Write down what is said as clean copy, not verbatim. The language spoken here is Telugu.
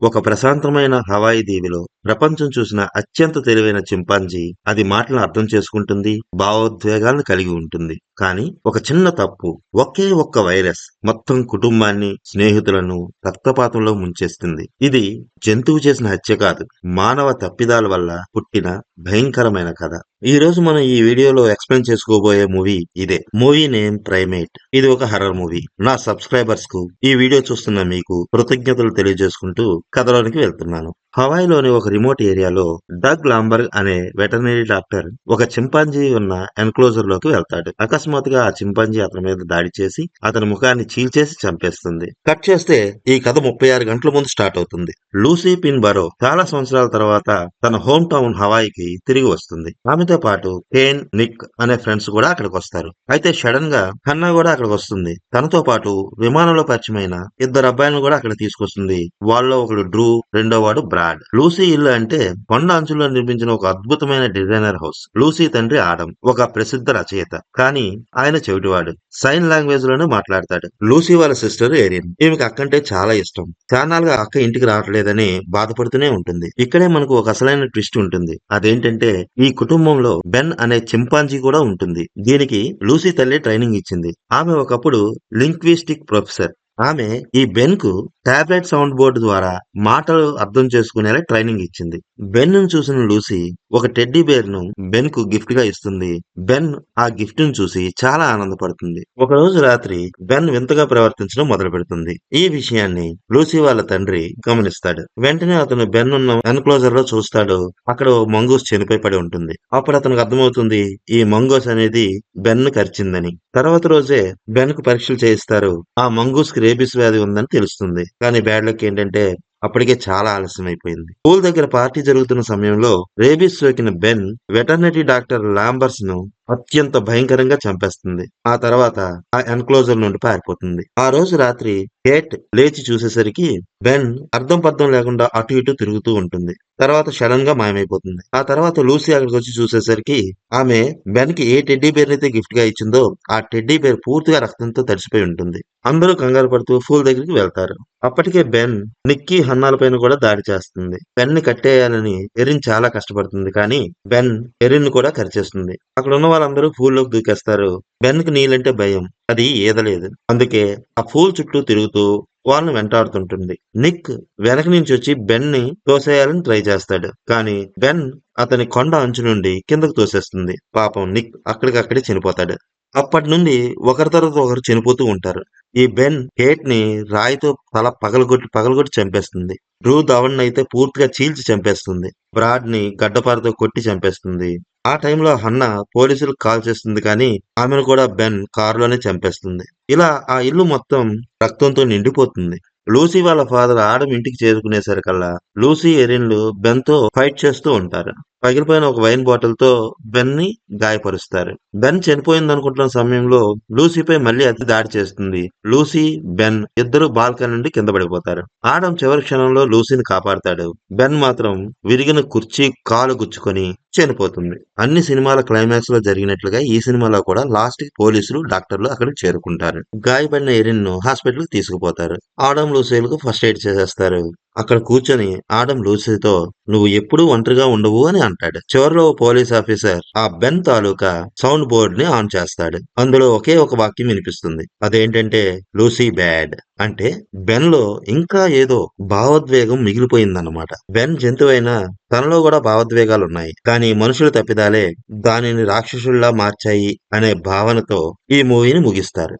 ఒక ప్రశాంతమైన హవాయి దీవిలో ప్రపంచం చూసిన అత్యంత తెలివైన చింపాంజీ అది మాటలను అర్థం చేసుకుంటుంది, భావోద్వేగాలను కలిగి ఉంటుంది. కానీ ఒక చిన్న తప్పు, ఒకే ఒక్క వైరస్ మొత్తం కుటుంబాన్ని, స్నేహితులను రక్తపాతంలో ముంచేస్తుంది. ఇది జంతువు చేసిన హత్య కాదు, మానవ తప్పిదాల వల్ల పుట్టిన భయంకరమైన కథ. ఈ రోజు మనం ఈ వీడియోలో ఎక్స్ప్లెయిన్ చేసుకోబోయే మూవీ ఇదే. Movie name primate. ఇది ఒక హర్రర్ మూవీ. నా సబ్స్క్రైబర్స్ కు, ఈ వీడియో చూస్తున్న మీకు కృతజ్ఞతలు తెలియజేసుకుంటూ కథలోనికి వెళ్తున్నాను. హవాయిలోని ఒక రిమోట్ ఏరియాలో డగ్ లాంబర్గ్ అనే వెటర్నరీ డాక్టర్ ఒక చింపాంజీ ఉన్న ఎన్క్లోజర్ లోకి వెళ్తాడు. అకస్మాత్తుగా ఆ చింపాంజీ అతని మీద దాడి చేసి అతని ముఖాన్ని చీల్చేసి చంపేస్తుంది. కట్ చేస్తే ఈ కథ 36 గంటల ముందు స్టార్ట్ అవుతుంది. లూసీ పిన్ బరో చాలా సంవత్సరాల తర్వాత తన హోమ్ టౌన్ హవాయికి తిరిగి వస్తుంది. ఆమెతో పాటు కేన్, నిక్ అనే ఫ్రెండ్స్ కూడా అక్కడికి వస్తారు. అయితే సడన్ గా హన్నా కూడా అక్కడికి వస్తుంది. తనతో పాటు విమానంలో పరిచయమైన ఇద్దరు అబ్బాయిలను కూడా అక్కడ తీసుకొస్తుంది. వాళ్ళలో ఒకడు డ్రూ, రెండో వాడు బ్రాడ్. లూసీ ఇల్లు అంటే కొండ అంచులో నిర్మించిన ఒక అద్భుతమైన డిజైనర్ హౌస్. లూసీ తండ్రి ఆడమ్ ఒక ప్రసిద్ధ రచయిత, కానీ ఆయన చెవిటివాడు. సైన్ లాంగ్వేజ్ లోనే మాట్లాడతాడు. లూసీ వాళ్ళ సిస్టర్ ఏరియన్. ఈమెకి అక్కంటే చాలా ఇష్టం. చాన్నాళ్ళుగా అక్క ఇంటికి రావట్లేదని బాధపడుతూనే ఉంటుంది. ఇక్కడే మనకు ఒక అసలైన ట్విస్ట్ ఉంటుంది. అదేంటంటే ఈ కుటుంబంలో బెన్ అనే చింపాంజీ కూడా ఉంటుంది. దీనికి లూసీ తల్లి ట్రైనింగ్ ఇచ్చింది. ఆమె ఒకప్పుడు లింగ్విస్టిక్ ప్రొఫెసర్. ఆమె ఈ బెన్ కు టాబ్లెట్ సౌండ్ బోర్డు ద్వారా మాటలు అర్థం చేసుకునేలా ట్రైనింగ్ ఇచ్చింది. బెన్ ను చూసిన లూసీ ఒక టెడ్డీ బేర్ ను బెన్ కు గిఫ్ట్ గా ఇస్తుంది. బెన్ ఆ గిఫ్ట్ ను చూసి చాలా ఆనందపడుతుంది. ఒక రోజు రాత్రి బెన్ వింతగా ప్రవర్తించడం మొదలు పెడుతుంది. ఈ విషయాన్ని లూసీ వాళ్ళ తండ్రి గమనిస్తాడు. వెంటనే అతను బెన్ ఉన్న ఎన్క్లోజర్ లో చూస్తాడు. అక్కడ ఓ మంగూస్ చనిపోయి పడి ఉంటుంది. అప్పుడు అతనికి అర్థమవుతుంది ఈ మంగూస్ అనేది బెన్ ను కరిచిందని. తర్వాత రోజే బెన్ కు పరీక్షలు చేయిస్తారు. ఆ మంగూస్ కి రేబిస్ వ్యాధి ఉందని తెలుస్తుంది. కానీ బ్యాడ్ లక్ ఏంటంటే అప్పటికే చాలా ఆలస్యం అయిపోయింది. స్కూల్ దగ్గర పార్టీ జరుగుతున్న సమయంలో రేబీస్ సోకిన బెన్ వెటర్నరీ డాక్టర్ లాంబర్స్ ను అత్యంత భయంకరంగా చంపేస్తుంది. ఆ తర్వాత ఆ ఎన్క్లోజర్ నుండి పారిపోతుంది. ఆ రోజు రాత్రి కేట్ లేచి చూసేసరికి బెన్ అర్థం పర్థం లేకుండా అటు ఇటు తిరుగుతూ ఉంటుంది. తర్వాత సడన్ గా మాయమైపోతుంది. ఆ తర్వాత లూసీ అక్కడికి వచ్చి చూసేసరికి ఆమె బెన్ కి ఏ టెడ్డీ బేర్ అయితే గిఫ్ట్ గా ఇచ్చిందో ఆ టెడ్డీ బేర్ పూర్తిగా రక్తంతో తడిసిపోయి ఉంటుంది. అందరూ కంగారు పడుతూ ఫూల్ దగ్గరికి వెళ్తారు. అప్పటికే బెన్ నిక్కీ, హన్నాలపైన కూడా దాడి చేస్తుంది. బెన్ ని కట్టేయాలని ఎరిన్ చాలా కష్టపడుతుంది. కానీ బెన్ ఎరిన్ ను కూడా కరిచేస్తుంది. అక్కడ ఉన్న వాళ్ళందరూ పూల్ లోకి దూకేస్తారు. బెన్ కి నీళ్ళంటే భయం. అది ఈదలేదు. అందుకే ఆ పూల్ చుట్టూ తిరుగుతూ వాళ్ళని వెంటాడుతుంటుంది. నిక్ వెనక నుంచి వచ్చి బెన్ ని తోసేయాలని ట్రై చేస్తాడు. కానీ బెన్ అతని కొండ అంచు నుండి కిందకు తోసేస్తుంది. పాపం నిక్ అక్కడికక్కడే చనిపోతాడు. అప్పటి నుండి ఒకరి తర్వాత ఒకరు చనిపోతూ ఉంటారు. ఈ బెన్ కేట్ ని రాయితో తల పగలగొట్టి చంపేస్తుంది. డ్రూ ధవన్ అయితే పూర్తిగా చీల్చి చంపేస్తుంది. బ్రాడ్ ని గడ్డపారతో కొట్టి చంపేస్తుంది. ఆ టైంలో హన్నా పోలీసులకు కాల్ చేస్తుంది. కానీ ఆమెను కూడా బెన్ కారులోనే చంపేస్తుంది. ఇలా ఆ ఇల్లు మొత్తం రక్తంతో నిండిపోతుంది. లూసీ వాళ్ళ ఫాదర్ ఆడమ్ ఇంటికి చేరుకునేసరికల్లా లూసీ, ఎరిన్లు బెన్ తో ఫైట్ చేస్తూ ఉంటారు. పగిలిపోయిన ఒక వైన్ బాటిల్ తో బెన్ ని గాయపరుస్తారు. బెన్ చనిపోయిందనుకుంటున్న సమయంలో లూసీపై మళ్ళీ అది దాడి చేస్తుంది. లూసీ, బెన్ ఇద్దరు బాల్కనీ నుండి కింద పడిపోతారు. ఆడమ్ చివరి క్షణంలో లూసీని కాపాడతాడు. బెన్ మాత్రం విరిగిన కుర్చీ కాలు గుచ్చుకొని చనిపోతుంది. అన్ని సినిమాల క్లైమాక్స్ లో జరిగినట్లుగా ఈ సినిమాలో కూడా లాస్ట్ కి పోలీసులు, డాక్టర్లు అక్కడికి చేరుకుంటారు. గాయపడిన ఎరిన్ ను హాస్పిటల్ కి తీసుకుపోతారు. ఆడమ్, లూసీలకు ఫస్ట్ ఎయిడ్ చేసేస్తారు. అక్కడ కూర్చొని ఆడమ్ లూసీతో నువ్వు ఎప్పుడూ ఒంటరిగా ఉండవు అని అంటాడు. చివరిలో ఓ పోలీస్ ఆఫీసర్ ఆ బెన్ తాలూకా సౌండ్ బోర్డ్ ని ఆన్ చేస్తాడు. అందులో ఒకే ఒక వాక్యం వినిపిస్తుంది. అదేంటంటే లూసీ బ్యాడ్. అంటే బెన్ లో ఇంకా ఏదో భావోద్వేగం మిగిలిపోయిందన్నమాట. బెన్ జంతువైనా తనలో కూడా భావోద్వేగాలున్నాయి. కానీ మనుషుల తప్పిదాలే దానిని రాక్షసుల్లా మార్చాయి అనే భావనతో ఈ మూవీని ముగిస్తారు.